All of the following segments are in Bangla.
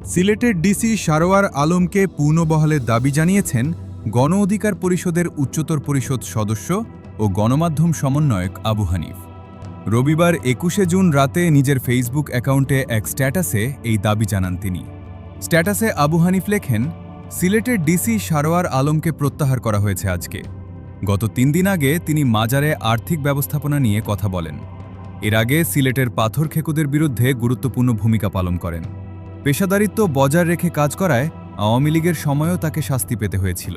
সিলেটের ডিসি সারোয়ার আলমকে পুনঃবহালের দাবি জানিয়েছেন গণ অধিকার পরিষদের উচ্চতর পরিষদ সদস্য ও গণমাধ্যম সমন্বয়ক আবু হানিফ। রবিবার ২১শে জুন রাতে নিজের ফেসবুক অ্যাকাউন্টে এক স্ট্যাটাসে এই দাবি জানান তিনি। স্ট্যাটাসে আবু হানিফ লেখেন, সিলেটের ডিসি সারোয়ার আলমকে প্রত্যাহার করা হয়েছে আজকে। গত ৩ দিন আগে তিনি মাজারে আর্থিক ব্যবস্থাপনা নিয়ে কথা বলেন। এর আগে সিলেটের পাথর খেকুদের বিরুদ্ধে গুরুত্বপূর্ণ ভূমিকা পালন করেন। পেশাদারিত্ব বজায় রেখে কাজ করায় আওয়ামী লীগের সময়ও তাকে শাস্তি পেতে হয়েছিল।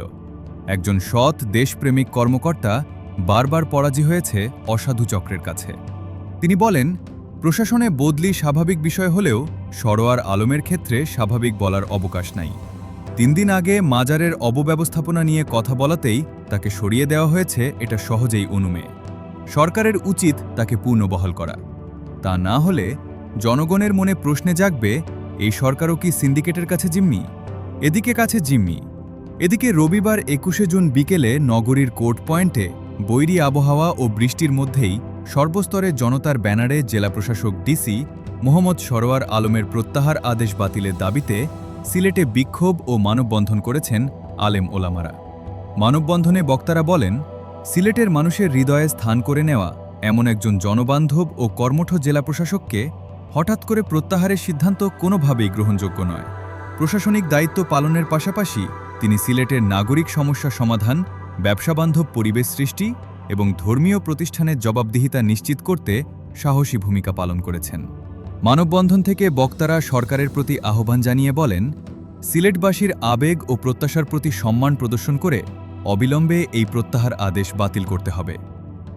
একজন সৎ দেশপ্রেমিক কর্মকর্তা বারবার পরাজয় হয়েছে অসাধু চক্রের কাছে। তিনি বলেন, প্রশাসনে বদলি স্বাভাবিক বিষয় হলেও সরোয়ার আলমের ক্ষেত্রে স্বাভাবিক বলার অবকাশ নাই। ৩ দিন আগে মাজারের অবব্যবস্থাপনা নিয়ে কথা বলাতেই তাকে সরিয়ে দেওয়া হয়েছে, এটা সহজেই অনুমেয়। সরকারের উচিত তাকে পুনর্বহাল করা। তা না হলে জনগণের মনে প্রশ্নে জাগবে, এই সরকারও কি সিন্ডিকেটের কাছে জিম্মি? এদিকে রবিবার ২১শে জুন বিকেলে নগরীর কোর্ট পয়েন্টে বৈরী আবহাওয়া ও বৃষ্টির মধ্যেই সর্বস্তরের জনতার ব্যানারে জেলা প্রশাসক ডিসি মোহাম্মদ সরোয়ার আলমের প্রত্যাহার আদেশ বাতিলের দাবিতে সিলেটে বিক্ষোভ ও মানববন্ধন করেছেন আলেম ওলামারা। মানববন্ধনে বক্তারা বলেন, সিলেটের মানুষের হৃদয়ে স্থান করে নেওয়া এমন একজন জনবান্ধব ও কর্মঠ জেলা প্রশাসককে হঠাৎ করে প্রত্যাহারের সিদ্ধান্ত কোনোভাবেই গ্রহণযোগ্য নয়। প্রশাসনিক দায়িত্ব পালনের পাশাপাশি তিনি সিলেটের নাগরিক সমস্যা সমাধান, ব্যবসাবান্ধব পরিবেশ সৃষ্টি এবং ধর্মীয় প্রতিষ্ঠানের জবাবদিহিতা নিশ্চিত করতে সাহসী ভূমিকা পালন করেছেন। মানববন্ধন থেকে বক্তারা সরকারের প্রতি আহ্বান জানিয়ে বলেন, সিলেটবাসীর আবেগ ও প্রত্যাশার প্রতি সম্মান প্রদর্শন করে অবিলম্বে এই প্রত্যাহার আদেশ বাতিল করতে হবে।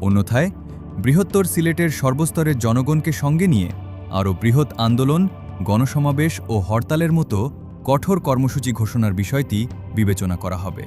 অন্যথায় বৃহত্তর সিলেটের সর্বস্তরের জনগণকে সঙ্গে নিয়ে আরও বৃহৎ আন্দোলন, গণসমাবেশ ও হরতালের মতো কঠোর কর্মসূচি ঘোষণার বিষয়টি বিবেচনা করা হবে।